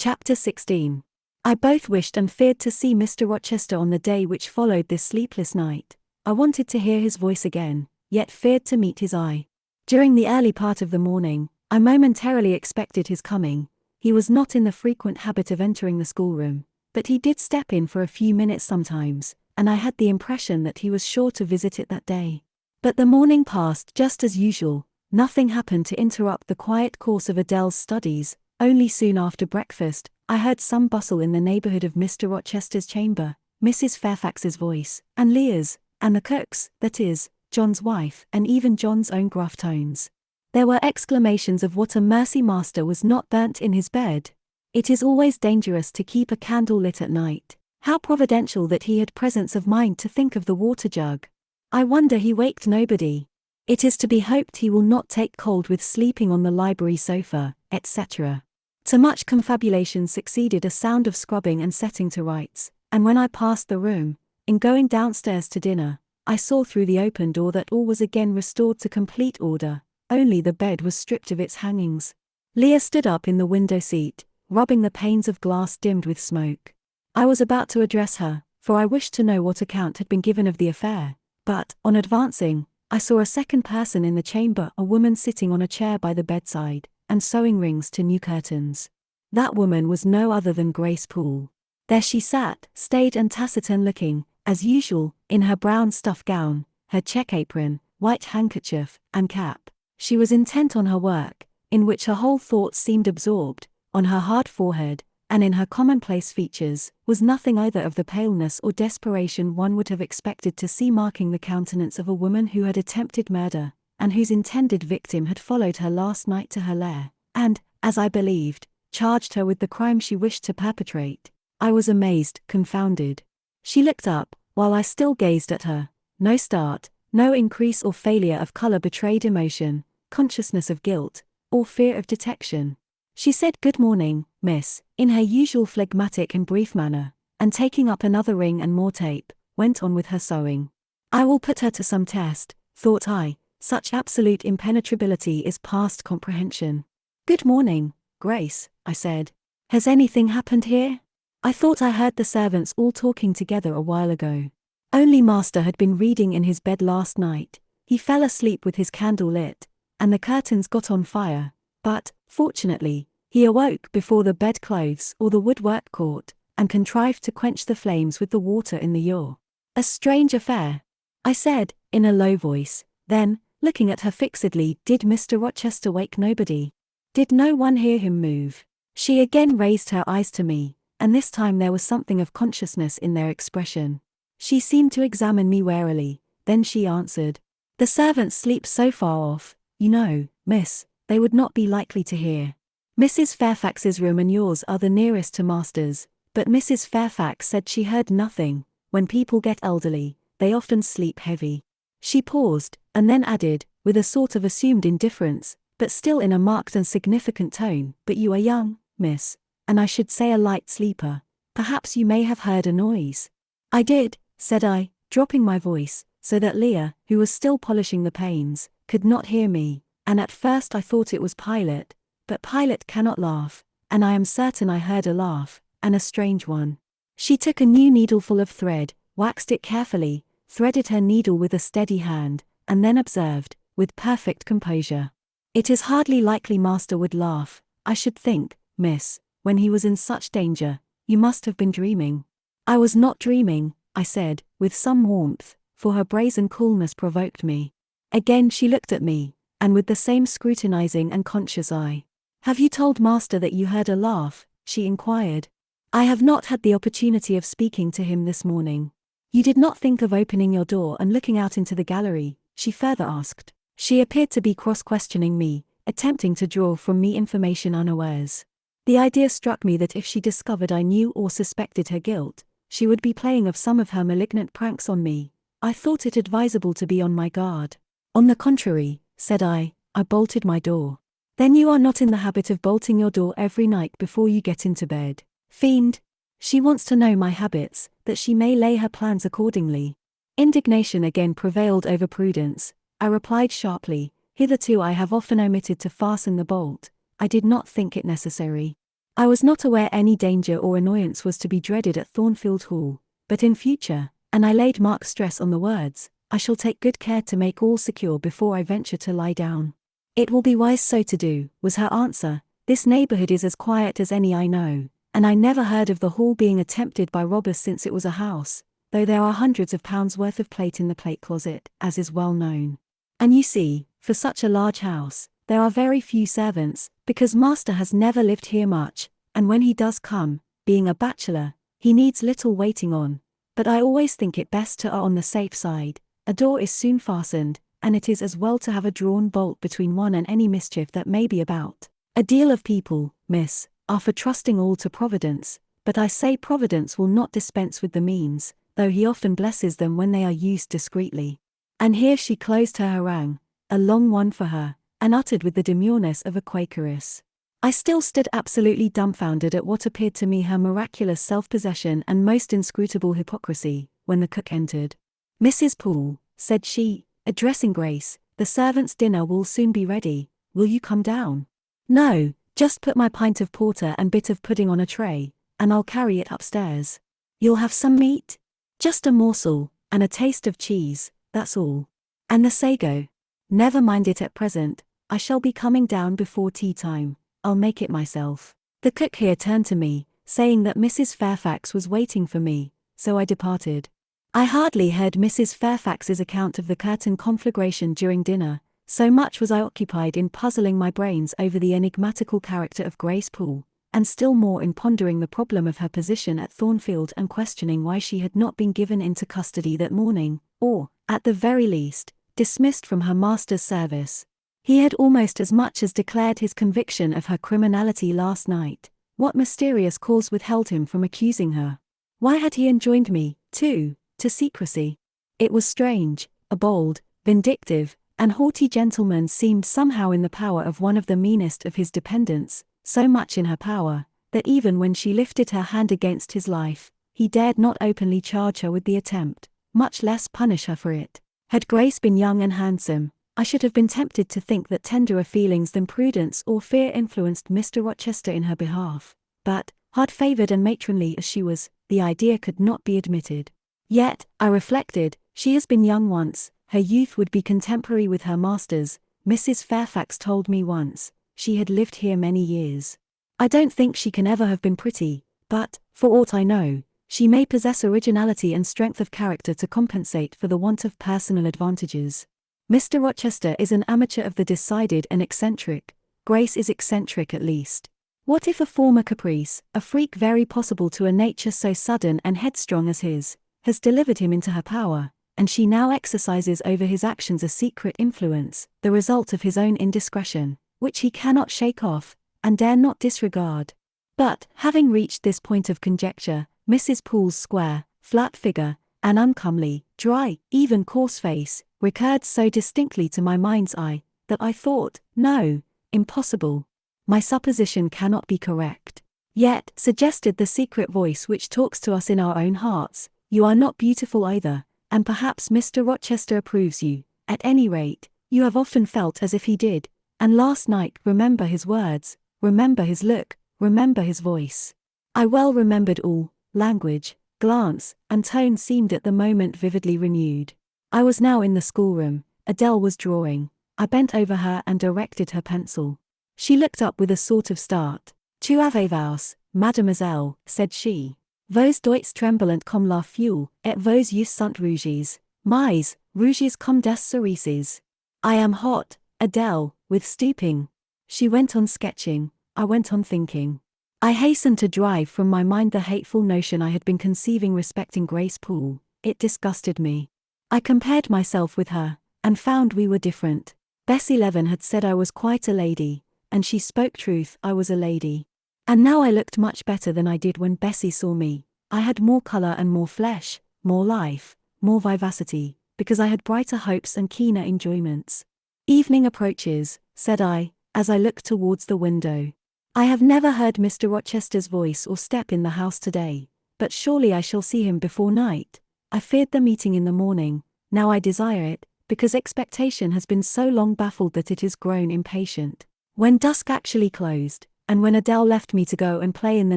Chapter 16. I both wished and feared to see Mr. Rochester on the day which followed this sleepless night. I wanted to hear his voice again, yet feared to meet his eye. During the early part of the morning, I momentarily expected his coming. He was not in the frequent habit of entering the schoolroom, but he did step in for a few minutes sometimes, and I had the impression that he was sure to visit it that day. But the morning passed just as usual. Nothing happened to interrupt the quiet course of Adele's studies. Only soon after breakfast, I heard some bustle in the neighborhood of Mr. Rochester's chamber, Mrs. Fairfax's voice, and Leah's, and the cook's, that is, John's wife, and even John's own gruff tones. There were exclamations of what a mercy master was not burnt in his bed. It is always dangerous to keep a candle lit at night. How providential that he had presence of mind to think of the water jug. I wonder he waked nobody. It is to be hoped he will not take cold with sleeping on the library sofa, etc. To much confabulation succeeded a sound of scrubbing and setting to rights, and when I passed the room, in going downstairs to dinner, I saw through the open door that all was again restored to complete order, only the bed was stripped of its hangings. Leah stood up in the window seat, rubbing the panes of glass dimmed with smoke. I was about to address her, for I wished to know what account had been given of the affair, but, on advancing, I saw a second person in the chamber, a woman sitting on a chair by the bedside, and sewing rings to new curtains. That woman was no other than Grace Poole. There she sat, staid and taciturn looking, as usual, in her brown stuff gown, her check apron, white handkerchief, and cap. She was intent on her work, in which her whole thoughts seemed absorbed. On her hard forehead, and in her commonplace features, was nothing either of the paleness or desperation one would have expected to see marking the countenance of a woman who had attempted murder, and whose intended victim had followed her last night to her lair, and, as I believed, charged her with the crime she wished to perpetrate. I was amazed, confounded. She looked up, while I still gazed at her. No start, no increase or failure of color betrayed emotion, consciousness of guilt, or fear of detection. She said "Good morning, miss," in her usual phlegmatic and brief manner, and taking up another ring and more tape, went on with her sewing. I will put her to some test, thought I. Such absolute impenetrability is past comprehension. "Good morning, Grace," I said. "Has anything happened here? I thought I heard the servants all talking together a while ago." Only master had been reading in his bed last night. He fell asleep with his candle lit, and the curtains got on fire, but, fortunately, he awoke before the bedclothes or the woodwork caught, and contrived to quench the flames with the water in the ewer. "A strange affair," I said, in a low voice. Then, looking at her fixedly, "Did Mr. Rochester wake nobody? Did no one hear him move?" She again raised her eyes to me, and this time there was something of consciousness in their expression. She seemed to examine me warily, then she answered, "The servants sleep so far off, you know, miss, they would not be likely to hear. Mrs. Fairfax's room and yours are the nearest to master's, but Mrs. Fairfax said she heard nothing. When people get elderly, they often sleep heavy." She paused, and then added, with a sort of assumed indifference, but still in a marked and significant tone, "But you are young, miss, and I should say a light sleeper. Perhaps you may have heard a noise." "I did," said I, dropping my voice, so that Leah, who was still polishing the panes, could not hear me, "and at first I thought it was Pilot, but Pilot cannot laugh, and I am certain I heard a laugh, and a strange one." She took a new needleful of thread, waxed it carefully, threaded her needle with a steady hand, and then observed, with perfect composure, "It is hardly likely master would laugh, I should think, miss, when he was in such danger. You must have been dreaming." "I was not dreaming," I said, with some warmth, for her brazen coolness provoked me. Again she looked at me, and with the same scrutinizing and conscious eye. "Have you told master that you heard a laugh?" she inquired. "I have not had the opportunity of speaking to him this morning." "You did not think of opening your door and looking out into the gallery?" she further asked. She appeared to be cross-questioning me, attempting to draw from me information unawares. The idea struck me that if she discovered I knew or suspected her guilt, she would be playing of some of her malignant pranks on me. I thought it advisable to be on my guard. "On the contrary," said I bolted my door. "Then you are not in the habit of bolting your door every night before you get into bed. Fiend! She wants to know my habits, that she may lay her plans accordingly." Indignation again prevailed over prudence. I replied sharply, "Hitherto I have often omitted to fasten the bolt. I did not think it necessary." I was not aware any danger or annoyance was to be dreaded at Thornfield Hall, but in future, and I laid marked stress on the words, I shall take good care to make all secure before I venture to lie down. It will be wise so to do, was her answer. This neighborhood is as quiet as any I know, and I never heard of the hall being attempted by robbers since it was a house, though there are hundreds of pounds worth of plate in the plate closet, as is well known. And you see, for such a large house, there are very few servants, because master has never lived here much, and when he does come, being a bachelor, he needs little waiting on. But I always think it best to err on the safe side. A door is soon fastened, and it is as well to have a drawn bolt between one and any mischief that may be about. A deal of people, miss, are for trusting all to Providence, but I say Providence will not dispense with the means, though he often blesses them when they are used discreetly. And here she closed her harangue, a long one for her, and uttered with the demureness of a Quakeress. I still stood absolutely dumbfounded at what appeared to me her miraculous self-possession and most inscrutable hypocrisy, when the cook entered. Mrs. Poole, said she, addressing Grace, the servants' dinner will soon be ready, will you come down? No, just put my pint of porter and bit of pudding on a tray, and I'll carry it upstairs. You'll have some meat? Just a morsel, and a taste of cheese, that's all. And the sago? Never mind it at present, I shall be coming down before tea time, I'll make it myself. The cook here turned to me, saying that Mrs. Fairfax was waiting for me, so I departed. I hardly heard Mrs. Fairfax's account of the Curtin conflagration during dinner, so much was I occupied in puzzling my brains over the enigmatical character of Grace Poole, and still more in pondering the problem of her position at Thornfield and questioning why she had not been given into custody that morning, or, at the very least, dismissed from her master's service. He had almost as much as declared his conviction of her criminality last night. What mysterious cause withheld him from accusing her? Why had he enjoined me, too, to secrecy? It was strange. A bold, vindictive, and haughty gentleman seemed somehow in the power of one of the meanest of his dependents, so much in her power, that even when she lifted her hand against his life, he dared not openly charge her with the attempt, much less punish her for it. Had Grace been young and handsome, I should have been tempted to think that tenderer feelings than prudence or fear influenced Mr. Rochester in her behalf, but, hard-favoured and matronly as she was, the idea could not be admitted. Yet, I reflected, she has been young once, her youth would be contemporary with her master's. Mrs. Fairfax told me once, she had lived here many years. I don't think she can ever have been pretty, but, for aught I know, she may possess originality and strength of character to compensate for the want of personal advantages. Mr. Rochester is an amateur of the decided and eccentric. Grace is eccentric at least. What if a former caprice, a freak very possible to a nature so sudden and headstrong as his, has delivered him into her power, and she now exercises over his actions a secret influence, the result of his own indiscretion, which he cannot shake off, and dare not disregard. But, having reached this point of conjecture, Mrs. Poole's square, flat figure, and uncomely, dry, even coarse face, recurred so distinctly to my mind's eye, that I thought, no, impossible. My supposition cannot be correct. Yet, suggested the secret voice which talks to us in our own hearts, you are not beautiful either, and perhaps Mr. Rochester approves you. At any rate, you have often felt as if he did, and last night remember his words, remember his look, remember his voice. I well remembered all, language, glance, and tone seemed at the moment vividly renewed. I was now in the schoolroom. Adele was drawing. I bent over her and directed her pencil. She looked up with a sort of start. Tu avez-vous, mademoiselle, said she. Vos doigts tremblent comme la feuille, et vos yeux sont rouges. Mais, rouges comme des cerises. I am hot, Adele, with stooping. She went on sketching. I went on thinking. I hastened to drive from my mind the hateful notion I had been conceiving respecting Grace Poole. It disgusted me. I compared myself with her, and found we were different. Bessie Leaven had said I was quite a lady, and she spoke truth, I was a lady. And now I looked much better than I did when Bessie saw me. I had more colour and more flesh, more life, more vivacity, because I had brighter hopes and keener enjoyments. Evening approaches, said I, as I looked towards the window. I have never heard Mr. Rochester's voice or step in the house today, but surely I shall see him before night. I feared the meeting in the morning, now I desire it, because expectation has been so long baffled that it is grown impatient. When dusk actually closed, and when Adele left me to go and play in the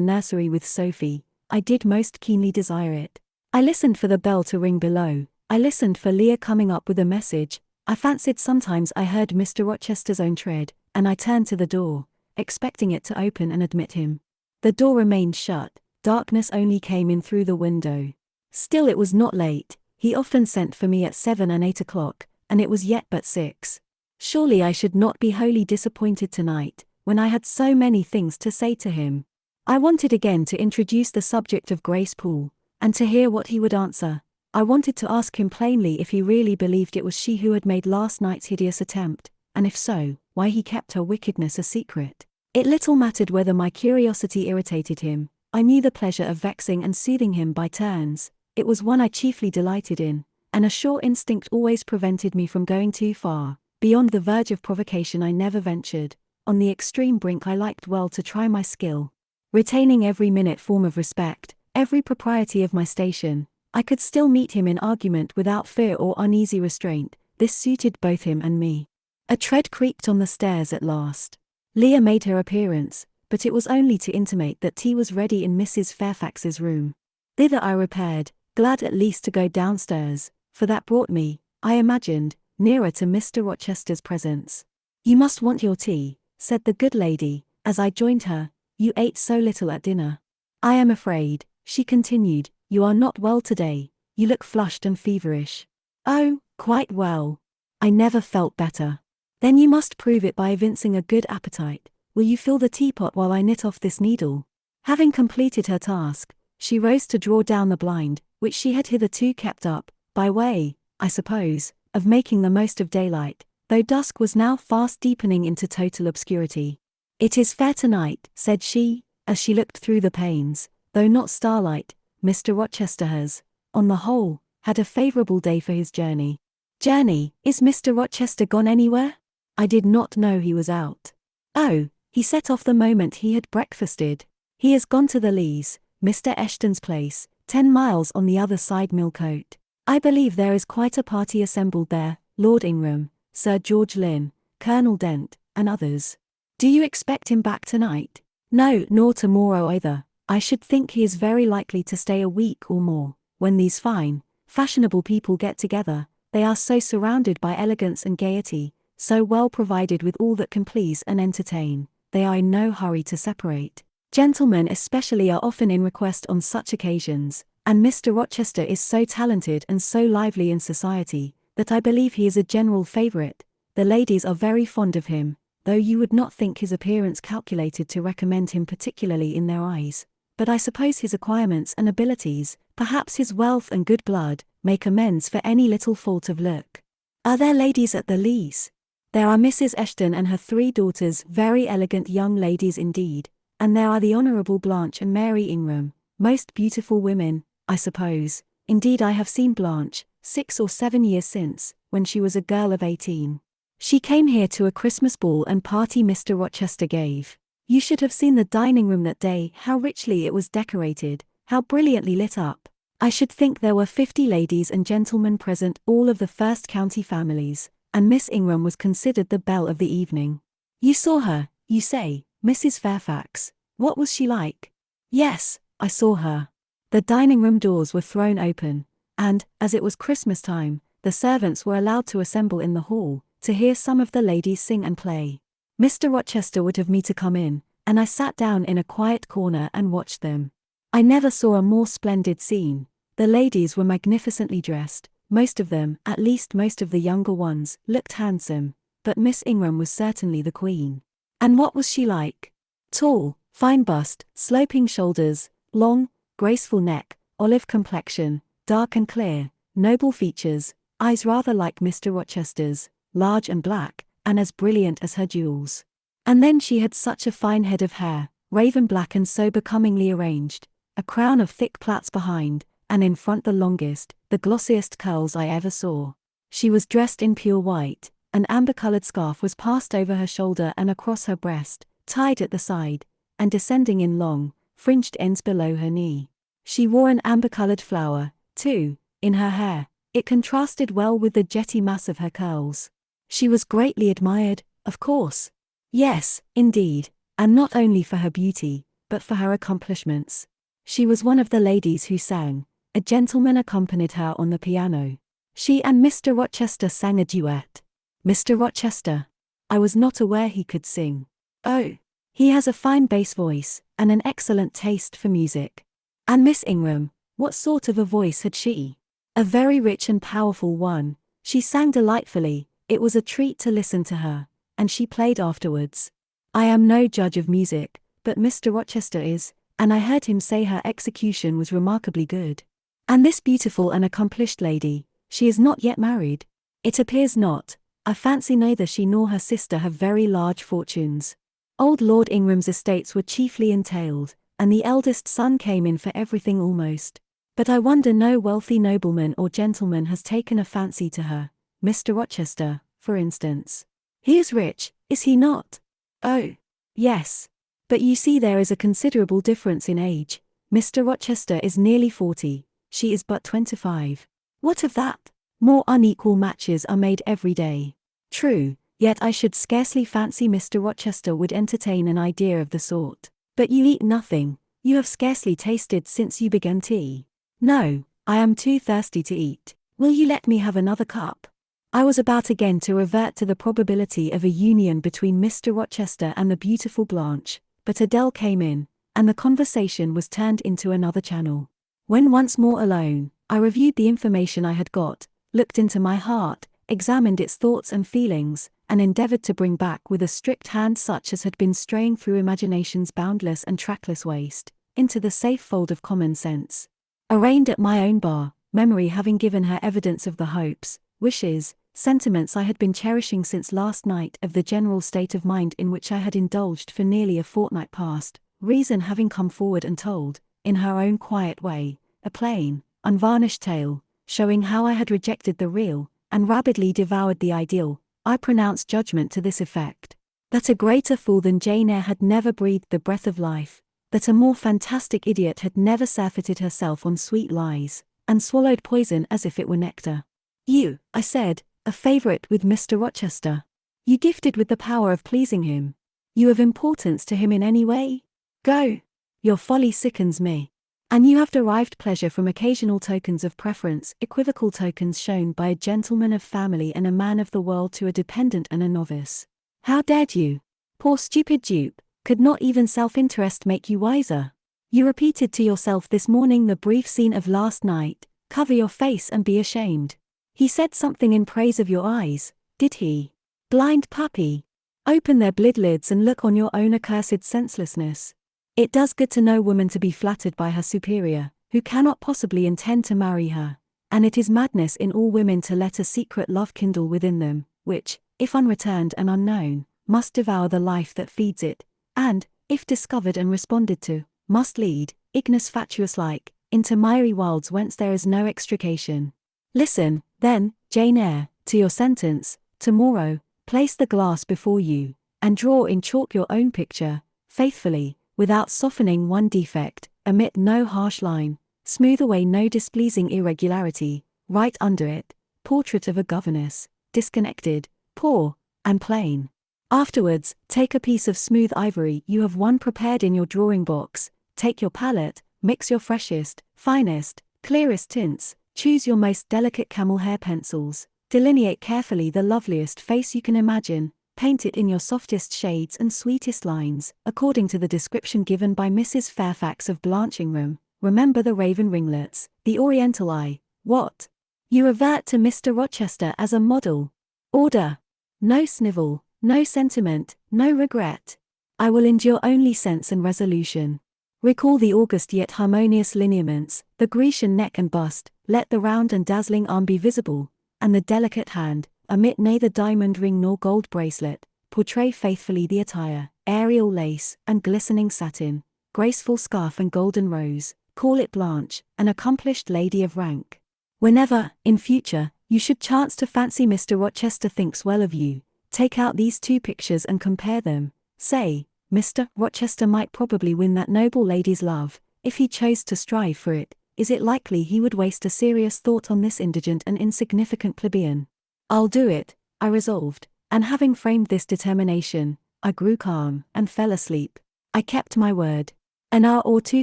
nursery with Sophie, I did most keenly desire it. I listened for the bell to ring below, I listened for Leah coming up with a message, I fancied sometimes I heard Mr. Rochester's own tread, and I turned to the door, expecting it to open and admit him. The door remained shut, darkness only came in through the window. Still it was not late, he often sent for me at 7 and 8 o'clock, and it was yet but 6. Surely I should not be wholly disappointed tonight, when I had so many things to say to him. I wanted again to introduce the subject of Grace Poole, and to hear what he would answer. I wanted to ask him plainly if he really believed it was she who had made last night's hideous attempt, and if so, why he kept her wickedness a secret. It little mattered whether my curiosity irritated him, I knew the pleasure of vexing and soothing him by turns, it was one I chiefly delighted in, and a sure instinct always prevented me from going too far. Beyond the verge of provocation I never ventured, on the extreme brink I liked well to try my skill. Retaining every minute form of respect, every propriety of my station, I could still meet him in argument without fear or uneasy restraint, this suited both him and me. A tread creaked on the stairs at last. Leah made her appearance, but it was only to intimate that tea was ready in Mrs. Fairfax's room. Thither I repaired, glad at least to go downstairs, for that brought me, I imagined, nearer to Mr. Rochester's presence. "You must want your tea," said the good lady, as I joined her, "you ate so little at dinner." "I am afraid," she continued, "you are not well today, you look flushed and feverish." "Oh, quite well. I never felt better." "Then you must prove it by evincing a good appetite. Will you fill the teapot while I knit off this needle?" Having completed her task, she rose to draw down the blind, which she had hitherto kept up, by way, I suppose, of making the most of daylight, though dusk was now fast deepening into total obscurity. "It is fair tonight," said she, as she looked through the panes, though not starlight. "Mr. Rochester has, on the whole, had a favourable day for his journey." "Journey? Is Mr. Rochester gone anywhere? I did not know he was out." "Oh, he set off the moment he had breakfasted. He has gone to the Leas, Mr. Eshton's place, 10 miles on the other side Millcote. I believe there is quite a party assembled there, Lord Ingram, Sir George Lynn, Colonel Dent, and others." "Do you expect him back tonight?" "No, nor tomorrow either. I should think he is very likely to stay a week or more. When these fine, fashionable people get together, they are so surrounded by elegance and gaiety, so well provided with all that can please and entertain, they are in no hurry to separate. Gentlemen especially are often in request on such occasions, and Mr. Rochester is so talented and so lively in society, that I believe he is a general favourite. The ladies are very fond of him, though you would not think his appearance calculated to recommend him particularly in their eyes. But I suppose his acquirements and abilities, perhaps his wealth and good blood, make amends for any little fault of look." "Are there ladies at the Leas?" "There are Mrs. Eshton and her 3 daughters, very elegant young ladies indeed, and there are the Honourable Blanche and Mary Ingram, most beautiful women, I suppose. Indeed I have seen Blanche, 6 or 7 years since, when she was a girl of 18. She came here to a Christmas ball and party Mr. Rochester gave. You should have seen the dining room that day, how richly it was decorated, how brilliantly lit up. I should think there were 50 ladies and gentlemen present, all of the first county families, and Miss Ingram was considered the belle of the evening." "You saw her, you say, Mrs. Fairfax. What was she like?" "Yes, I saw her." The dining room doors were thrown open, and, as it was Christmas time, the servants were allowed to assemble in the hall, to hear some of the ladies sing and play. Mr. Rochester would have me to come in, and I sat down in a quiet corner and watched them. I never saw a more splendid scene. The ladies were magnificently dressed, most of them, at least most of the younger ones, looked handsome, but Miss Ingram was certainly the queen. "And what was she like?" "Tall, fine bust, sloping shoulders, long, graceful neck, olive complexion, dark and clear, noble features, eyes rather like Mr. Rochester's, large and black, and as brilliant as her jewels. And then she had such a fine head of hair, raven black and so becomingly arranged, a crown of thick plaits behind, and in front the longest, the glossiest curls I ever saw. She was dressed in pure white, an amber-coloured scarf was passed over her shoulder and across her breast, tied at the side, and descending in long, fringed ends below her knee. She wore an amber-coloured flower, too, in her hair. It contrasted well with the jetty mass of her curls. She was greatly admired, of course." "Yes, indeed. And not only for her beauty, but for her accomplishments. She was one of the ladies who sang. A gentleman accompanied her on the piano. She and Mr. Rochester sang a duet. Mr. Rochester. I was not aware he could sing. Oh. He has a fine bass voice, and an excellent taste for music. And Miss Ingram, what sort of a voice had she? A very rich and powerful one. She sang delightfully, it was a treat to listen to her, and she played afterwards. I am no judge of music, but Mr. Rochester is, and I heard him say her execution was remarkably good. And this beautiful and accomplished lady, she is not yet married? It appears not. I fancy neither she nor her sister have very large fortunes. Old Lord Ingram's estates were chiefly entailed, and the eldest son came in for everything almost. But I wonder no wealthy nobleman or gentleman has taken a fancy to her, Mr. Rochester, for instance. He is rich, is he not? Oh. Yes. But you see there is a considerable difference in age. Mr. Rochester is nearly 40, she is but 25. What of that? More unequal matches are made every day. True. Yet I should scarcely fancy Mr. Rochester would entertain an idea of the sort. But you eat nothing, you have scarcely tasted since you began tea. No, I am too thirsty to eat. Will you let me have another cup? I was about again to revert to the probability of a union between Mr. Rochester and the beautiful Blanche, but Adele came in, and the conversation was turned into another channel. When once more alone, I reviewed the information I had got, looked into my heart, examined its thoughts and feelings, and endeavored to bring back with a strict hand such as had been straying through imagination's boundless and trackless waste, into the safe fold of common sense. Arraigned at my own bar, memory having given her evidence of the hopes, wishes, sentiments I had been cherishing since last night, of the general state of mind in which I had indulged for nearly a fortnight past, reason having come forward and told, in her own quiet way, a plain, unvarnished tale, showing how I had rejected the real, and rabidly devoured the ideal, I pronounced judgment to this effect: that a greater fool than Jane Eyre had never breathed the breath of life, that a more fantastic idiot had never surfeited herself on sweet lies, and swallowed poison as if it were nectar. You, I said, a favourite with Mr. Rochester. You gifted with the power of pleasing him. You of importance to him in any way? Go. Your folly sickens me. And you have derived pleasure from occasional tokens of preference, equivocal tokens shown by a gentleman of family and a man of the world to a dependent and a novice. How dared you? Poor stupid dupe, could not even self-interest make you wiser? You repeated to yourself this morning the brief scene of last night. Cover your face and be ashamed. He said something in praise of your eyes, did he? Blind puppy. Open their blid-lids and look on your own accursed senselessness. It does good to no woman to be flattered by her superior, who cannot possibly intend to marry her, and it is madness in all women to let a secret love kindle within them, which, if unreturned and unknown, must devour the life that feeds it, and, if discovered and responded to, must lead, ignis fatuus-like, into miry wilds whence there is no extrication. Listen, then, Jane Eyre, to your sentence. Tomorrow, place the glass before you, and draw in chalk your own picture, faithfully, without softening one defect, omit no harsh line, smooth away no displeasing irregularity, write under it, portrait of a governess, disconnected, poor, and plain. Afterwards, take a piece of smooth ivory you have one prepared in your drawing box, take your palette, mix your freshest, finest, clearest tints, choose your most delicate camel hair pencils, delineate carefully the loveliest face you can imagine, paint it in your softest shades and sweetest lines, according to the description given by Mrs. Fairfax of Blanche Ingram. Remember the raven ringlets, the oriental eye. What? You revert to Mr. Rochester as a model. Order. No snivel, no sentiment, no regret. I will endure only sense and resolution. Recall the august yet harmonious lineaments, the Grecian neck and bust, let the round and dazzling arm be visible, and the delicate hand, omit neither diamond ring nor gold bracelet, portray faithfully the attire, aerial lace and glistening satin, graceful scarf and golden rose, call it Blanche, an accomplished lady of rank. Whenever, in future, you should chance to fancy Mr. Rochester thinks well of you, take out these two pictures and compare them. Say, Mr. Rochester might probably win that noble lady's love, if he chose to strive for it. Is it likely he would waste a serious thought on this indigent and insignificant plebeian? I'll do it, I resolved, and having framed this determination, I grew calm, and fell asleep. I kept my word. An hour or two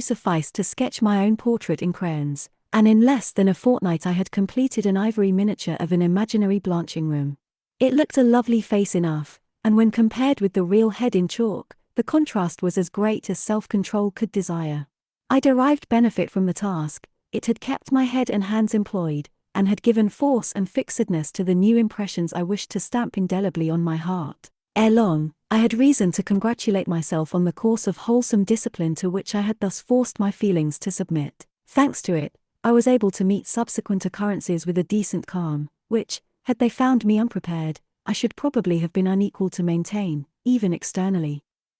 sufficed to sketch my own portrait in crayons, and in less than a fortnight I had completed an ivory miniature of an imaginary blanching room. It looked a lovely face enough, and when compared with the real head in chalk, the contrast was as great as self-control could desire. I derived benefit from the task. It had kept my head and hands employed, and had given force and fixedness to the new impressions I wished to stamp indelibly on my heart. Ere long, I had reason to congratulate myself on the course of wholesome discipline to which I had thus forced my feelings to submit. Thanks to it, I was able to meet subsequent occurrences with a decent calm, which, had they found me unprepared, I should probably have been unequal to maintain, even externally.